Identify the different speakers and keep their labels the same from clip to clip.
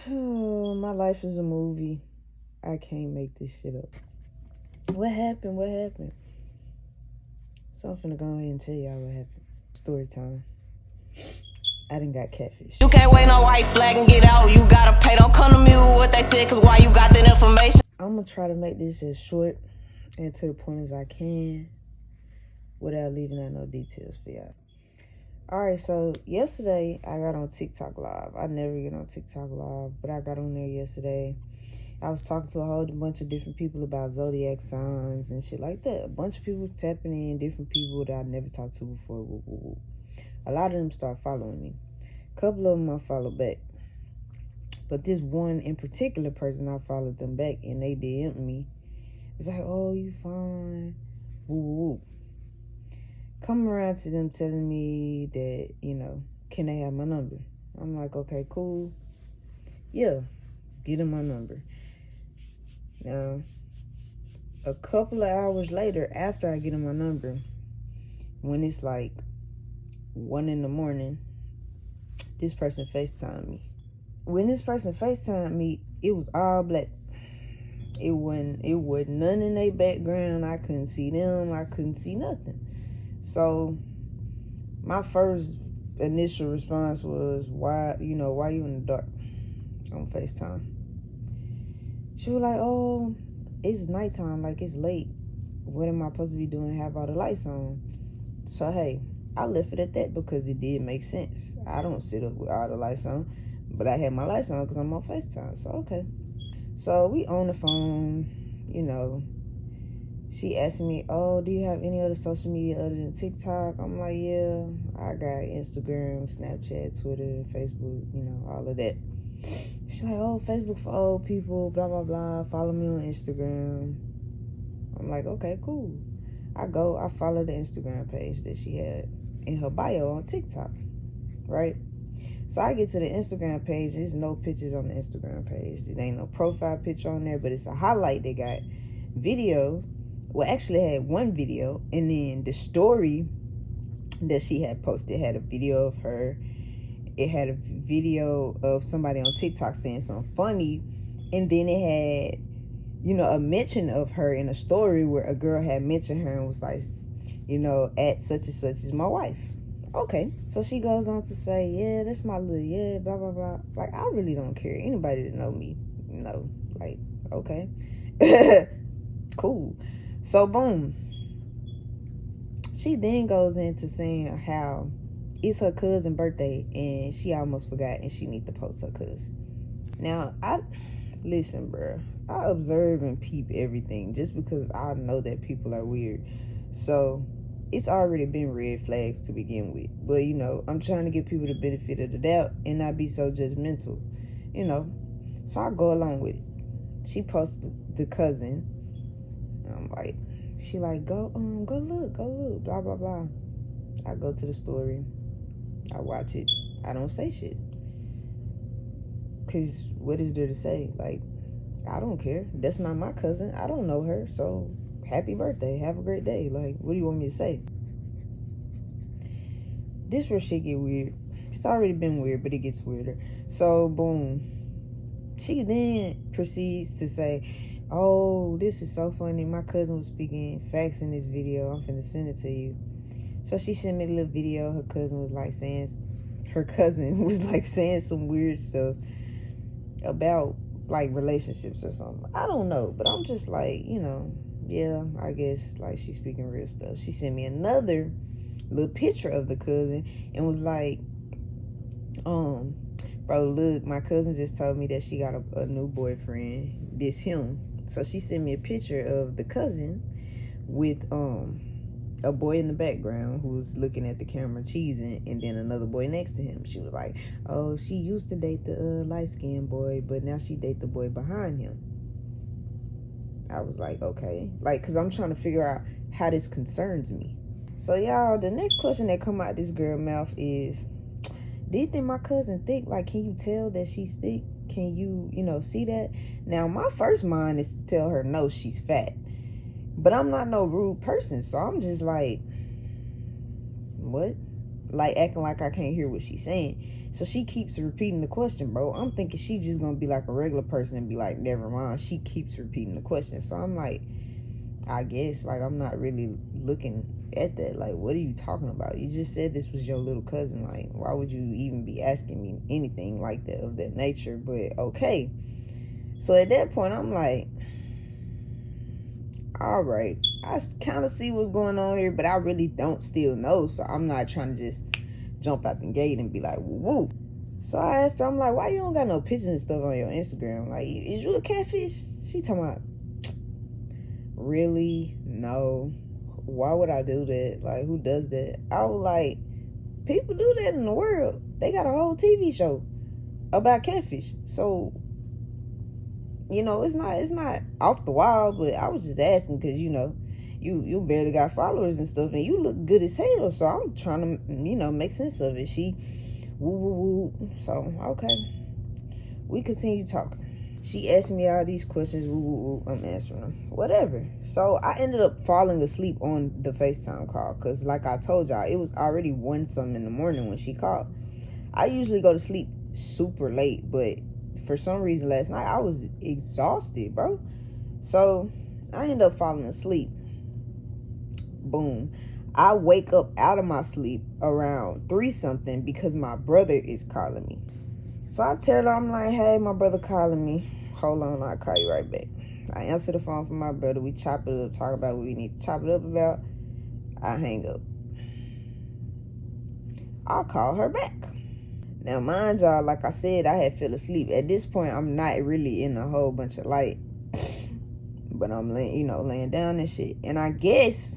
Speaker 1: Oh, my life is a movie. I can't make this shit up. What happened? What happened? So I'm finna go ahead and tell y'all what happened. Story time. I done got catfish.
Speaker 2: You can't wait no white flag and get out. You gotta pay, don't come to me with what they said, cause why you got that information?
Speaker 1: I'm gonna try to make this as short and to the point as I can without leaving out no details for y'all. Alright, so yesterday I got on TikTok Live. I never get on TikTok Live, but I got on there yesterday. I was talking to a whole bunch of different people about zodiac signs and shit like that. A bunch of people was tapping in, different people that I never talked to before. Woo, woo, woo. A lot of them started following me. A couple of them I followed back. But this one in particular person, I followed them back and they DM'd me. It's like, oh, you fine. Woo, woo, woo. Come around to them telling me that, can they have my number? I'm like, okay, cool. Yeah, get them my number. Now, a couple of hours later, after I get them my number, when it's like 1 a.m, this person FaceTimed me. When this person FaceTimed me, it was all black. It wasn't none in their background. I couldn't see them. I couldn't see nothing. So my first initial response was, why you in the dark on FaceTime? She was like, oh, it's nighttime, like it's late. What am I supposed to be doing? Have all the lights on? So hey, I left it at that because it did make sense. I don't sit up with all the lights on, but I had my lights on because I'm on FaceTime. So okay. So we on the phone, She asked me, oh, do you have any other social media other than TikTok? I'm like, yeah, I got Instagram, Snapchat, Twitter, Facebook, all of that. She's like, oh, Facebook for old people, blah, blah, blah. Follow me on Instagram. I'm like, okay, cool. I follow the Instagram page that she had in her bio on TikTok, right? So I get to the Instagram page. There's no pictures on the Instagram page. There ain't no profile picture on there, but it's a highlight. They got videos. Well, actually had one video, and then the story that she had posted had a video of her. It had a video of somebody on TikTok saying something funny, and then it had, a mention of her in a story where a girl had mentioned her and was like, at such and such is my wife. Okay, so she goes on to say, yeah, that's my little, yeah, blah, blah, blah. Like, I really don't care. Anybody that know me, like, okay. Cool. So, boom. She then goes into saying how it's her cousin's birthday and she almost forgot and she need to post her cousin. Now, listen, bro. I observe and peep everything just because I know that people are weird. So, it's already been red flags to begin with. But, I'm trying to give people the benefit of the doubt and not be so judgmental, So, I go along with it. She posted the cousin. I'm like, she like, go look, blah, blah, blah. I go to the story. I watch it. I don't say shit. Because what is there to say? Like, I don't care. That's not my cousin. I don't know her. So, happy birthday. Have a great day. Like, what do you want me to say? This where shit get weird. It's already been weird, but it gets weirder. So, boom. She then proceeds to say, oh, this is so funny. My cousin was speaking facts in this video. I'm finna send it to you. So she sent me a little video. Her cousin was like saying some weird stuff about like relationships or something. I don't know, but I'm just like, yeah, I guess like she's speaking real stuff. She sent me another little picture of the cousin and was like, bro, look, my cousin just told me that she got a new boyfriend. This him. So she sent me a picture of the cousin with a boy in the background who was looking at the camera cheesing, and then another boy next to him. She was like, oh, she used to date the light-skinned boy, but now she date the boy behind him. I was like, okay. Like, because I'm trying to figure out how this concerns me. So, y'all, the next question that come out this girl's mouth is, do you think my cousin thick? Like, can you tell that she's thick? Can you, see that? Now, my first mind is to tell her, no, she's fat. But I'm not no rude person, so I'm just like, what? like acting like I can't hear what she's saying. So she keeps repeating the question, bro. I'm thinking she just gonna be like a regular person and be like, never mind. She keeps repeating the question. So I'm like, I guess, like, I'm not really looking at that. Like, what are you talking about? You just said this was your little cousin. Like, why would you even be asking me anything like that, of that nature? But okay. So at that point, I'm like, all right, I kind of see what's going on here, but I really don't still know. So I'm not trying to just jump out the gate and be like, woo. So I asked her, I'm like, why you don't got no pictures and stuff on your Instagram? Like, is you a catfish? She talking about, really? No. Why would I do that? Like, who does that? I was like, people do that in the world. They got a whole TV show about catfish. So, you know, it's not off the wall, but I was just asking because, you know, you barely got followers and stuff, and you look good as hell. So I'm trying to, you know, make sense of it. She woo woo woo. So okay, we continue talking. She asked me all these questions. Woo woo woo. I'm answering them. Whatever. So I ended up falling asleep on the FaceTime call because, like I told y'all, it was already 1-something in the morning when she called. I usually go to sleep super late, but for some reason last night I was exhausted, bro. So I ended up falling asleep. Boom. I wake up out of my sleep around 3-something because my brother is calling me. So I tell her, I'm like, hey, my brother calling me. Hold on, I'll call you right back. I answer the phone from my brother. We chop it up, talk about what we need to chop it up about. I hang up. I'll call her back. Now, mind y'all, like I said, I had fell asleep. At this point, I'm not really in a whole bunch of light. But I'm laying down and shit. And I guess,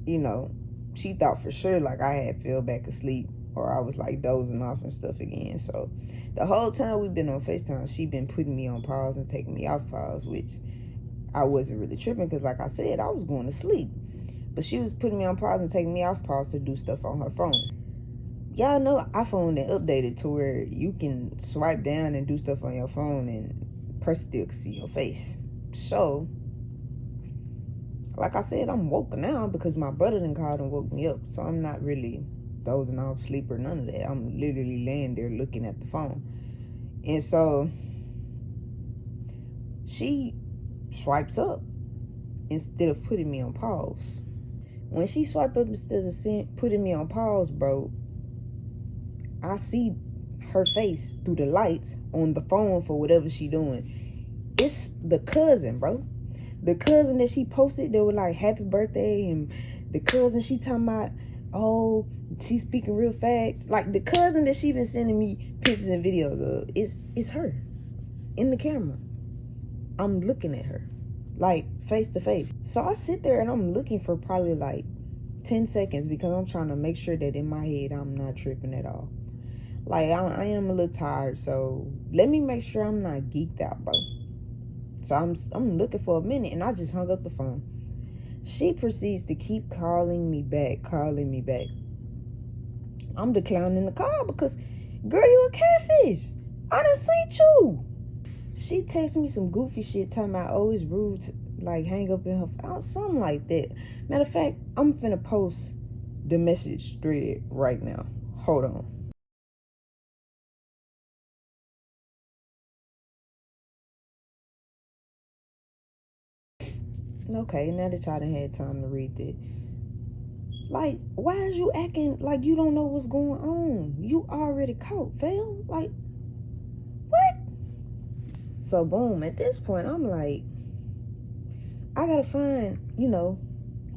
Speaker 1: you know, she thought for sure like I had fell back asleep, or I was like dozing off and stuff again. So the whole time we've been on FaceTime, she been putting me on pause and taking me off pause, which I wasn't really tripping because, like I said, I was going to sleep. But she was putting me on pause and taking me off pause to do stuff on her phone. Y'all know iPhone that updated to where you can swipe down and do stuff on your phone and person still can see your face. So, like I said, I'm woke now because my brother done called and woke me up. So I'm not really dozing off, sleep, or none of that. I'm literally laying there looking at the phone. And so she swipes up instead of putting me on pause. When she swiped up instead of putting me on pause, bro, I see her face through the lights on the phone for whatever she doing. It's the cousin, bro. The cousin that she posted, they were like, happy birthday. And the cousin, she talking about, oh, she's speaking real fast. Like, the cousin that she been sending me pictures and videos of, it's her in the camera. I'm looking at her, like, face to face. So I sit there and I'm looking for probably like 10 seconds because I'm trying to make sure that in my head I'm not tripping at all. Like, I am a little tired, so let me make sure I'm not geeked out, bro. So I'm looking for a minute, and I just hung up the phone. She proceeds to keep calling me back. I'm declining the call because, girl, you a catfish. I done seen you. She texts me some goofy shit talking about, oh, it's rude to, like, hang up in her phone, something like that. Matter of fact, I'm finna post the message thread right now. Hold on. Okay, now that y'all done had time to read that. Like, why is you acting like you don't know what's going on? You already caught, fam. Like, what? So, boom, at this point, I'm like, I gotta find,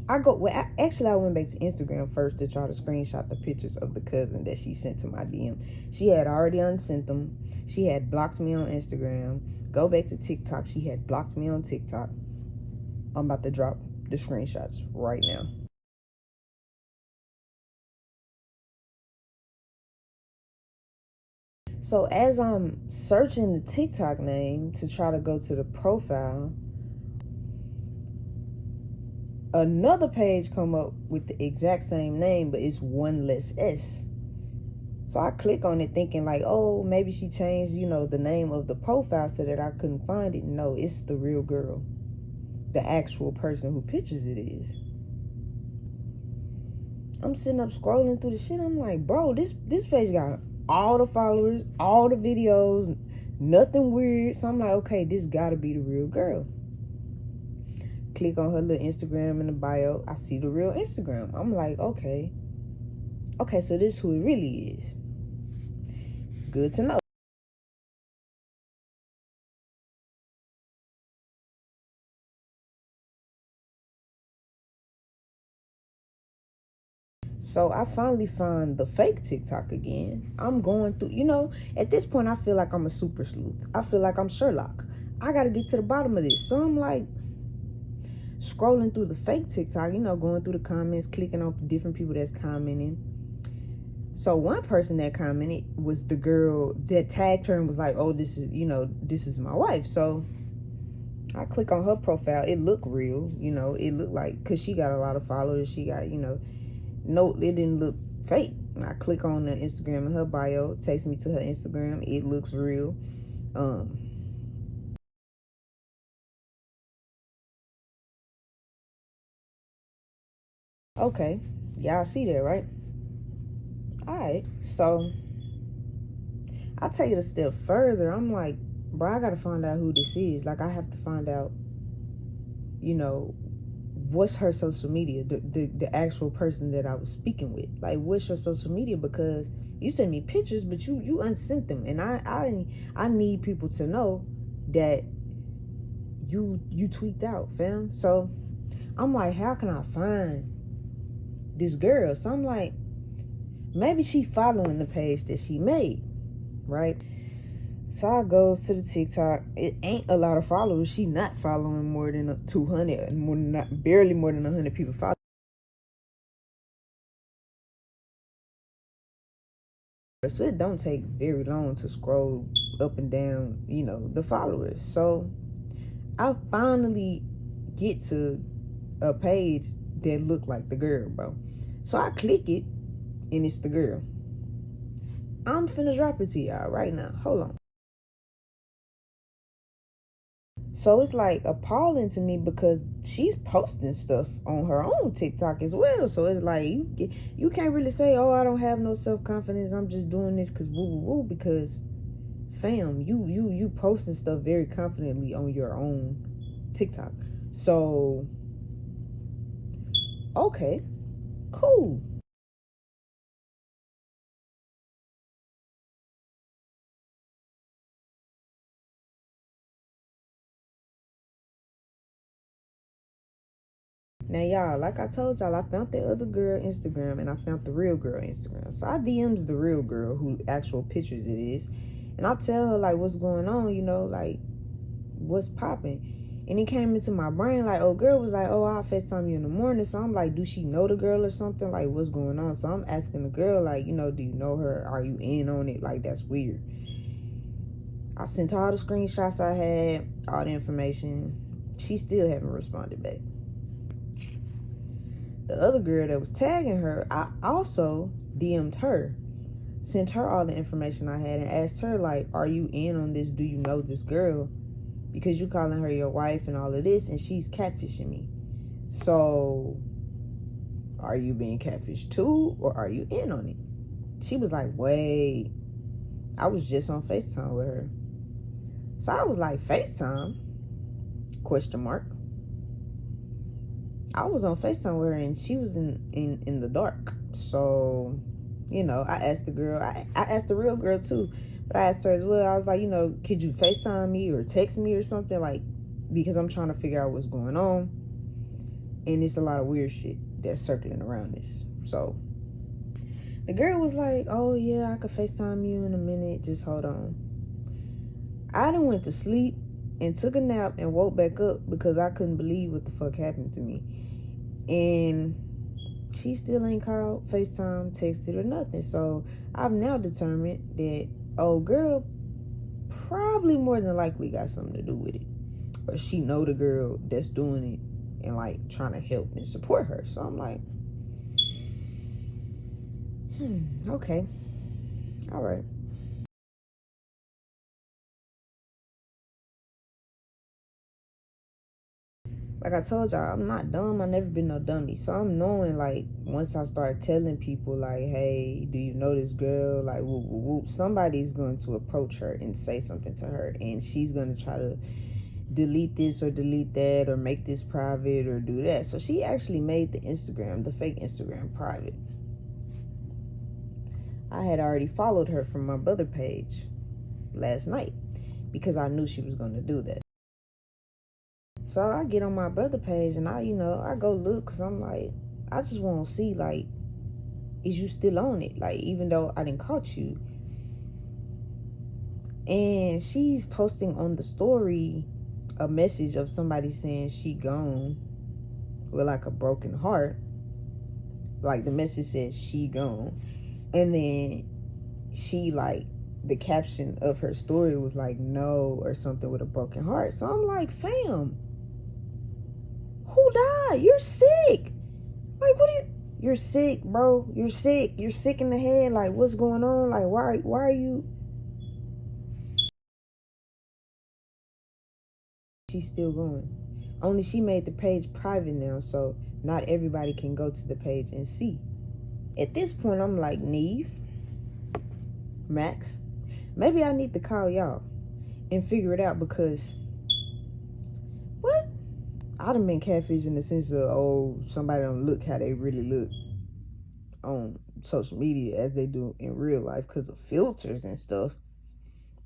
Speaker 1: I went back to Instagram first to try to screenshot the pictures of the cousin that she sent to my DM. She had already unsent them. She had blocked me on Instagram. Go back to TikTok. She had blocked me on TikTok. I'm about to drop the screenshots right now. So as I'm searching the TikTok name to try to go to the profile, another page come up with the exact same name, but it's one less S. So I click on it thinking like, oh, maybe she changed, the name of the profile so that I couldn't find it. No, it's the real girl. The actual person who pictures it is. I'm sitting up scrolling through the shit. I'm like, bro, this page got all the followers, all the videos, nothing weird. So I'm like, okay, this gotta be the real girl. Click on her little Instagram in the bio. I see the real Instagram. I'm like, okay, so this is who it really is. Good to know. So I finally find the fake TikTok again. I'm going through, at this point I feel like I'm a super sleuth. I feel like I'm Sherlock. I gotta get to the bottom of this. So I'm like scrolling through the fake TikTok, going through the comments, clicking on different people that's commenting. So one person that commented was the girl that tagged her and was like, oh, this is my wife. So I click on her profile. It looked real, it looked like, because she got a lot of followers. She got, no, it didn't look fake. I click on the Instagram in her bio, takes me to her Instagram. It looks real. Okay, y'all see that, right? All right, so I'll take it a step further. I'm like, bro, I gotta find out who this is. Like, I have to find out, what's her social media, the actual person that I was speaking with. Like, what's her social media? Because you sent me pictures, but you unsent them, and I need people to know that you tweaked out, fam. So I'm like, how can I find this girl? So I'm like, maybe she following the page that she made, right? So I goes to the TikTok. It ain't a lot of followers. She not following more than 200, barely more than 100 people follow. So it don't take very long to scroll up and down, the followers. So I finally get to a page that looked like the girl, bro. So I click it, and it's the girl. I'm finna drop it to y'all right now. Hold on. So it's like appalling to me because she's posting stuff on her own TikTok as well. So it's like you can't really say, oh, I don't have no self-confidence. I'm just doing this because woo woo woo. Because fam, you posting stuff very confidently on your own TikTok. So okay, cool. Now, y'all, like I told y'all, I found the other girl Instagram and I found the real girl Instagram. So I DMs the real girl who actual pictures it is. And I tell her, like, what's going on, like, what's popping. And it came into my brain, like, oh, girl was like, oh, I'll FaceTime you in the morning. So I'm like, do she know the girl or something? Like, what's going on? So I'm asking the girl, like, do you know her? Are you in on it? Like, that's weird. I sent her all the screenshots I had, all the information. She still haven't responded back. The other girl that was tagging her, I also DM'd her, sent her all the information I had, and asked her, like, are you in on this? Do you know this girl? Because you calling her your wife and all of this, and she's catfishing me. So, are you being catfished too, or are you in on it? She was like, wait, I was just on FaceTime with her. So I was like, FaceTime? Question mark. I was on FaceTime with her and she was in the dark. So, I asked the girl, I asked the real girl too, but I asked her as well. I was like, could you FaceTime me or text me or something? Like, because I'm trying to figure out what's going on. And it's a lot of weird shit that's circling around this. So the girl was like, oh yeah, I could FaceTime you in a minute. Just hold on. I done went to sleep and took a nap and woke back up because I couldn't believe what the fuck happened to me. And she still ain't called, FaceTime, texted, or nothing. So I've now determined that old girl probably more than likely got something to do with it. Or she know the girl that's doing it and like trying to help and support her. So I'm like, okay. All right. like I told y'all, I'm not dumb. I never been no dummy. So I'm knowing, like, once I start telling people, like, hey, do you know this girl? Like, whoop, whoop, whoop. Somebody's going to approach her and say something to her. And she's going to try to delete this or delete that or make this private or do that. So she actually made the fake Instagram private. I had already followed her from my brother page last night because I knew she was going to do that. So I get on my brother page and I go look because I'm like, I just want to see, like, is you still on it? Like, even though I didn't caught you. And she's posting on the story a message of somebody saying she gone with, like, a broken heart. Like, the message says she gone. And then she, like, the caption of her story was like, no, or something with a broken heart. So I'm like, fam, who died? You're sick. Like, you're sick, bro. You're sick. You're sick in the head. Like, what's going on? Like, why are you? She's still going. Only she made the page private now, so not everybody can go to the page and see. At this point, I'm like, Neve, Max, maybe I need to call y'all and figure it out, because what? I done been catfished in the sense of, oh, somebody don't look how they really look on social media as they do in real life because of filters and stuff.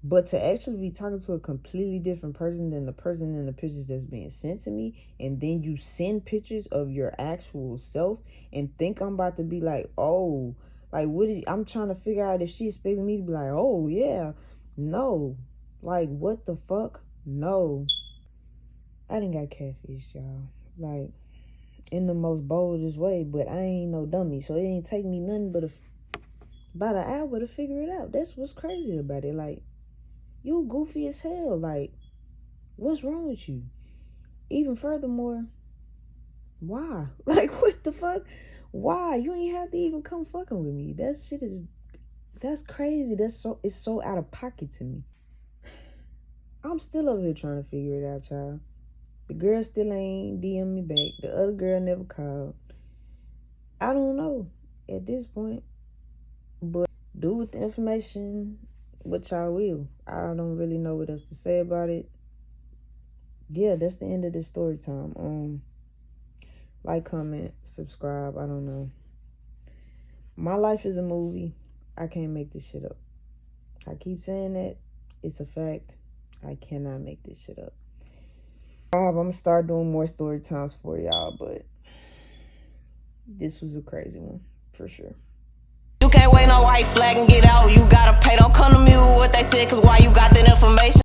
Speaker 1: But to actually be talking to a completely different person than the person in the pictures that's being sent to me, and then you send pictures of your actual self and think I'm about to be like, oh, like, I'm trying to figure out if she's expecting me to be like, oh, yeah. No. Like, what the fuck? No. I done got catfished, y'all. Like, in the most boldest way, but I ain't no dummy, so it ain't take me nothing but about an hour to figure it out. That's what's crazy about it. Like, you goofy as hell. Like, what's wrong with you? Even furthermore, why? Like, what the fuck? Why? You ain't have to even come fucking with me. That's crazy. It's so out of pocket to me. I'm still over here trying to figure it out, y'all. The girl still ain't DM me back. The other girl never called. I don't know at this point. But do with the information what y'all will. I don't really know what else to say about it. Yeah, that's the end of this story time. Like, comment, subscribe. I don't know. My life is a movie. I can't make this shit up. I keep saying that. It's a fact. I cannot make this shit up. I'm gonna start doing more story times for y'all, but this was a crazy one for sure.
Speaker 2: You can't wait no white flag and get out. You gotta pay. Don't come to me with what they said, cause why you got that information?